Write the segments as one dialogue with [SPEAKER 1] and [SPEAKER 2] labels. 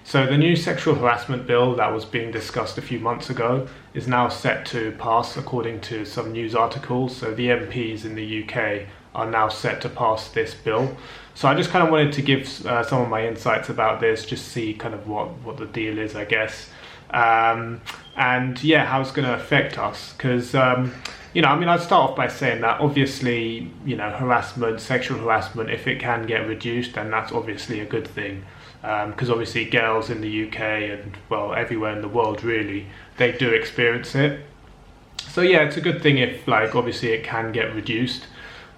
[SPEAKER 1] So the new sexual harassment bill that was being discussed a few months ago is now set to pass according to some news articles. So the MPs in the UK are now set to pass this bill. So I just kind of wanted to give some of my insights about this, just see kind of what the deal is, I guess. And yeah, how it's going to affect us. Because, I'd start off by saying that obviously, harassment, sexual harassment, if it can get reduced, then that's obviously a good thing. Because obviously girls in the UK and, well, everywhere in the world really, they do experience it. So yeah, it's a good thing if, like, obviously it can get reduced.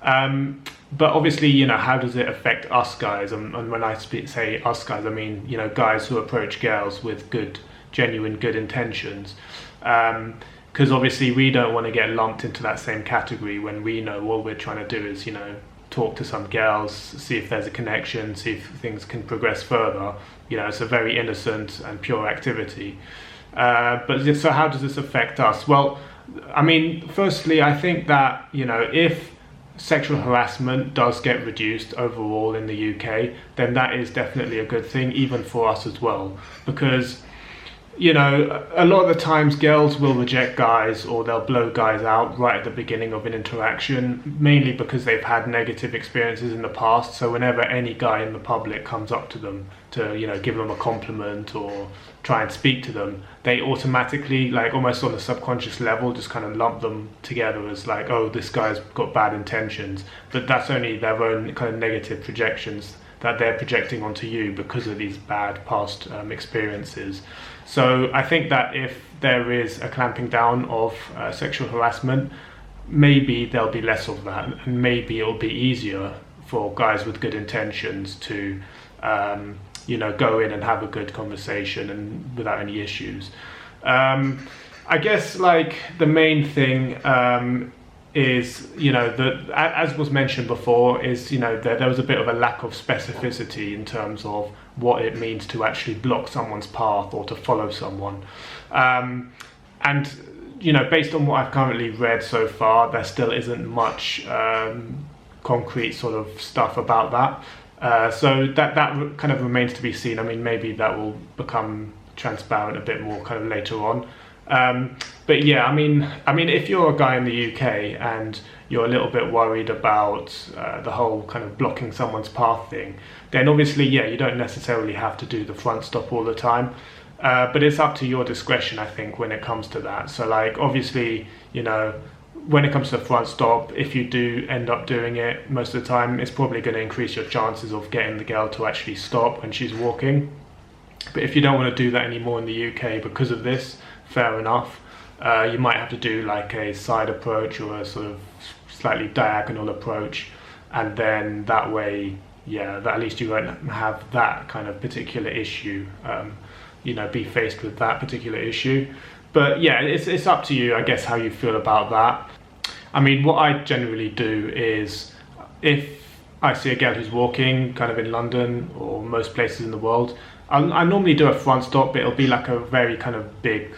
[SPEAKER 1] But obviously, how does it affect us guys? And when I say us guys, I mean, guys who approach girls with genuine good intentions. Because obviously we don't want to get lumped into that same category when we know all we're trying to do is, talk to some girls, see if there's a connection, see if things can progress further. It's a very innocent and pure activity. But so how does this affect us? Well, I mean, firstly, I think that, if sexual harassment does get reduced overall in the UK, then that is definitely a good thing, even for us as well. Because, a lot of the times girls will reject guys or they'll blow guys out right at the beginning of an interaction, mainly because they've had negative experiences in the past. So whenever any guy in the public comes up to them to, give them a compliment or try and speak to them, they automatically, like almost on a subconscious level, just kind of lump them together as like, oh, this guy's got bad intentions. But that's only their own kind of negative projections that they're projecting onto you because of these bad past experiences. So I think that if there is a clamping down of sexual harassment, maybe there'll be less of that, and maybe it'll be easier for guys with good intentions to go in and have a good conversation and without any issues. I guess like the main thing is, that, as was mentioned before, is, there was a bit of a lack of specificity in terms of what it means to actually block someone's path or to follow someone. And, based on what I've currently read so far, there still isn't much concrete sort of stuff about that. So that kind of remains to be seen. I mean, maybe that will become transparent a bit more kind of later on. But yeah, I mean, if you're a guy in the UK and you're a little bit worried about the whole kind of blocking someone's path thing, then obviously, yeah, you don't necessarily have to do the front stop all the time. But it's up to your discretion, I think, when it comes to that. So like, obviously, when it comes to the front stop, if you do end up doing it most of the time, it's probably going to increase your chances of getting the girl to actually stop when she's walking. But if you don't want to do that anymore in the UK because of this, fair enough. You might have to do like a side approach or a sort of slightly diagonal approach, and then that way, yeah, that at least you won't have that kind of particular issue, be faced with that particular issue. But yeah, it's up to you, I guess, how you feel about that. I mean, what I generally do is, if I see a girl who's walking kind of in London or most places in the world, I normally do a front stop, but it'll be like a very kind of big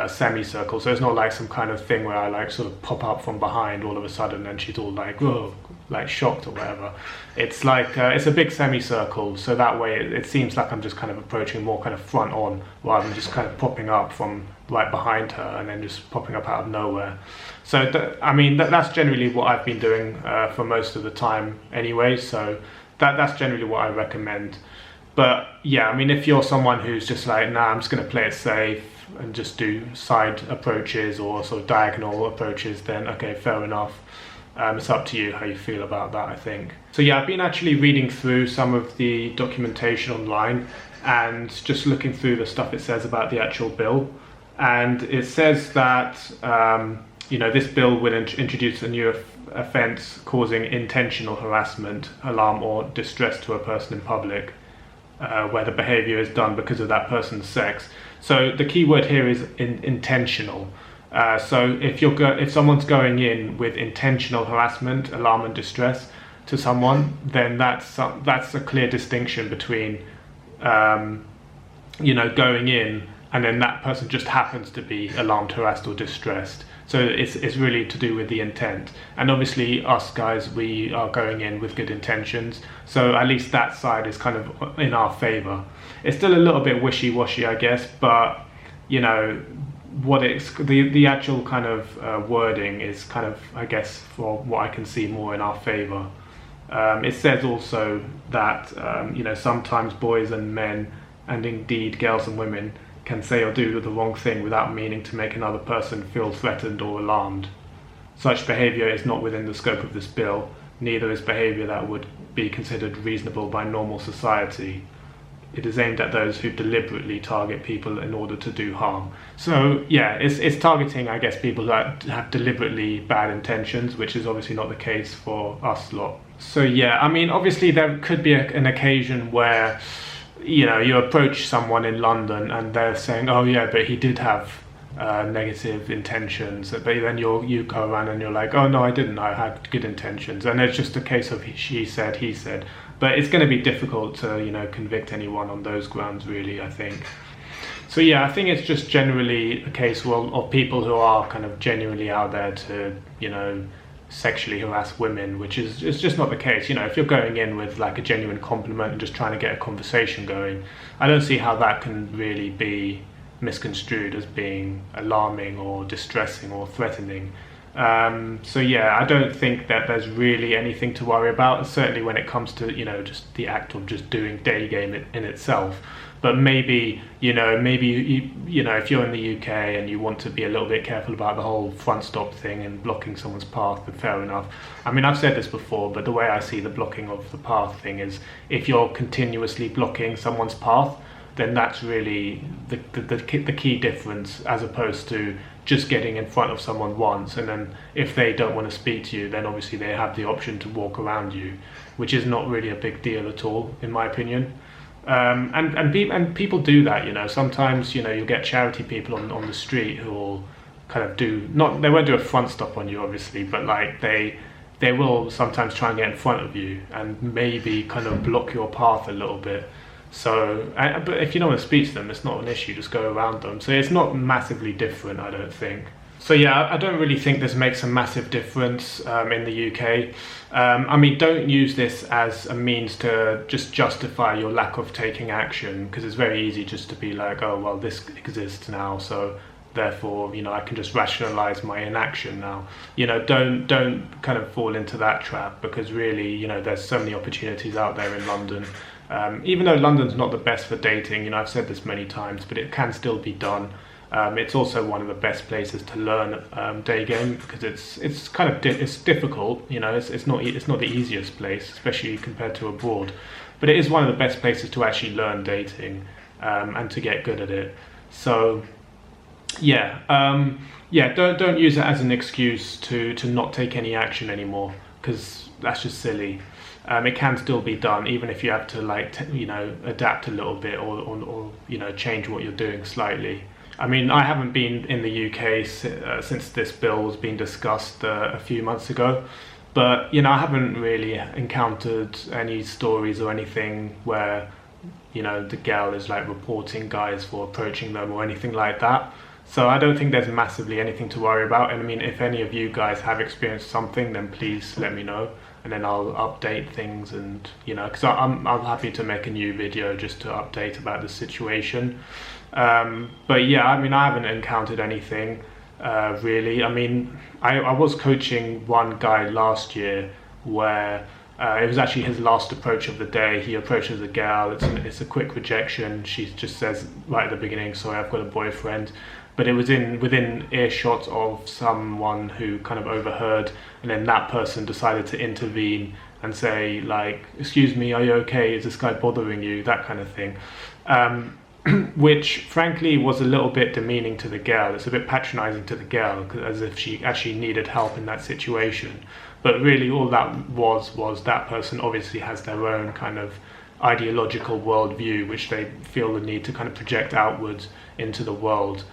[SPEAKER 1] semicircle. So it's not like some kind of thing where I like sort of pop up from behind all of a sudden and she's all like, whoa, like shocked or whatever. It's like, it's a big semicircle. So that way it seems like I'm just kind of approaching more kind of front on, rather than just kind of popping up from right behind her and then just popping up out of nowhere. So that's generally what I've been doing for most of the time anyway. So that's generally what I recommend. But yeah, I mean, if you're someone who's just like, nah, I'm just going to play it safe and just do side approaches or sort of diagonal approaches, then okay, fair enough. It's up to you how you feel about that, I think. So yeah, I've been actually reading through some of the documentation online and just looking through the stuff it says about the actual bill. And it says that, this bill will introduce a new offence causing intentional harassment, alarm or distress to a person in public, where the behaviour is done because of that person's sex. So the key word here is intentional. So if someone's going in with intentional harassment, alarm and distress to someone, then that's a clear distinction between going in and then that person just happens to be alarmed, harassed or distressed. So it's really to do with the intent. And obviously us guys, we are going in with good intentions. So at least that side is kind of in our favor. It's still a little bit wishy-washy, I guess, but you know, what it's the actual kind of wording is kind of, I guess, for what I can see, more in our favor. It says also that you know, sometimes boys and men, and indeed girls and women, can say or do the wrong thing without meaning to make another person feel threatened or alarmed. Such behaviour is not within the scope of this bill, neither is behaviour that would be considered reasonable by normal society. It is aimed at those who deliberately target people in order to do harm. So yeah, it's targeting, I guess, people that have deliberately bad intentions, which is obviously not the case for us lot. So yeah, I mean, obviously there could be an occasion where, you know, you approach someone in London and they're saying, oh yeah, but he did have negative intentions, but then you go around and you're like, oh no, I didn't, I had good intentions, and it's just a case of she said, he said. But it's going to be difficult to, you know, convict anyone on those grounds, really, I think. So yeah, I think it's just generally a case, well, of people who are kind of genuinely out there to, you know, sexually harass women, which is, it's just not the case. You know, if you're going in with like a genuine compliment and just trying to get a conversation going, I don't see how that can really be misconstrued as being alarming or distressing or threatening. So yeah, I don't think that there's really anything to worry about, certainly when it comes to, you know, just the act of just doing day game in itself. But maybe, you know, you know, if you're in the UK and you want to be a little bit careful about the whole front stop thing and blocking someone's path, then fair enough. I mean, I've said this before, but the way I see the blocking of the path thing is, if you're continuously blocking someone's path, then that's really the key difference, as opposed to just getting in front of someone once, and then if they don't want to speak to you, then obviously they have the option to walk around you, which is not really a big deal at all, in my opinion. And people do that, you know. Sometimes, you know, you'll get charity people on the street who will kind of they won't do a front stop on you, obviously, but like they will sometimes try and get in front of you and maybe kind of block your path a little bit. So, but if you don't want to speak to them, it's not an issue, just go around them. So it's not massively different, I don't think. So yeah, I don't really think this makes a massive difference in the UK. I mean, don't use this as a means to just justify your lack of taking action, because it's very easy just to be like, oh, well, this exists now, so therefore, you know, I can just rationalize my inaction now. You know, don't kind of fall into that trap, because really, you know, there's so many opportunities out there in London. Even though London's not the best for dating, you know, I've said this many times, but it can still be done. It's also one of the best places to learn day game, because it's kind of it's difficult. You know, it's not the easiest place, especially compared to abroad, but it is one of the best places to actually learn dating and to get good at it. So yeah, don't use it as an excuse to not take any action anymore, because that's just silly. It can still be done, even if you have to, like, you know, adapt a little bit or you know, change what you're doing slightly. I mean, I haven't been in the UK since this bill was being discussed a few months ago, but you know, I haven't really encountered any stories or anything where, you know, the girl is like reporting guys for approaching them or anything like that. So I don't think there's massively anything to worry about. And I mean, if any of you guys have experienced something, then please let me know, and then I'll update things. And you know, because I'm happy to make a new video just to update about the situation. But yeah, I mean, I haven't encountered anything really. I mean, I was coaching one guy last year where it was actually his last approach of the day. He approaches a girl, it's a quick rejection. She just says right at the beginning, sorry, I've got a boyfriend. But it was within earshot of someone who kind of overheard, and then that person decided to intervene and say, like, excuse me, are you okay? Is this guy bothering you? That kind of thing. Which frankly was a little bit demeaning to the girl. It's a bit patronizing to the girl, as if she actually needed help in that situation. But really all that was that person obviously has their own kind of ideological worldview, which they feel the need to kind of project outwards into the world.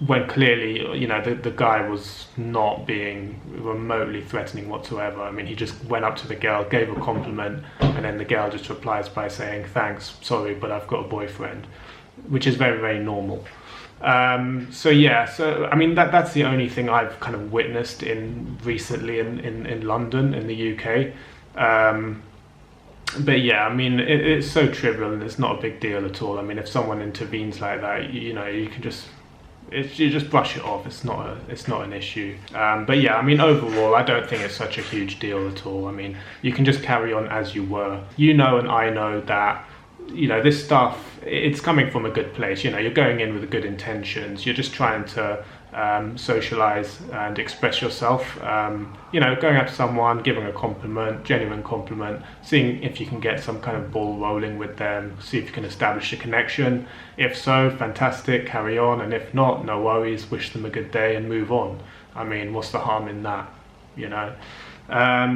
[SPEAKER 1] When clearly, you know, the guy was not being remotely threatening whatsoever. I mean, he just went up to the girl, gave a compliment, and then the girl just replies by saying, thanks, sorry, but I've got a boyfriend, which is very, very normal. So I mean that's the only thing I've kind of witnessed recently in London in the UK. But yeah, I mean it's so trivial and it's not a big deal at all. I mean if someone intervenes like that, you know, you can just you just brush it off. It's not an issue. But yeah, I mean overall, I don't think it's such a huge deal at all. I mean you can just carry on as you were. You know, and I know that. You know, this stuff, it's coming from a good place. You know, you're going in with good intentions. You're just trying to socialize and express yourself. You know, going up to someone, giving a compliment, genuine compliment, seeing if you can get some kind of ball rolling with them, see if you can establish a connection. If so, fantastic, carry on. And if not, no worries, wish them a good day and move on. I mean, what's the harm in that, you know?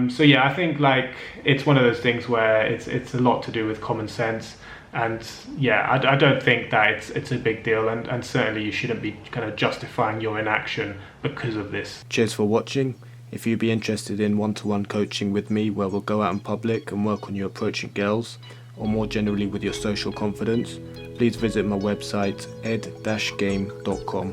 [SPEAKER 1] So yeah, I think like it's one of those things where it's a lot to do with common sense, and yeah, I don't think that it's a big deal, and certainly you shouldn't be kind of justifying your inaction because of this.
[SPEAKER 2] Cheers for watching. If you'd be interested in one-to-one coaching with me, where we'll go out in public and work on you approaching girls, or more generally with your social confidence, please visit my website ed-game.com.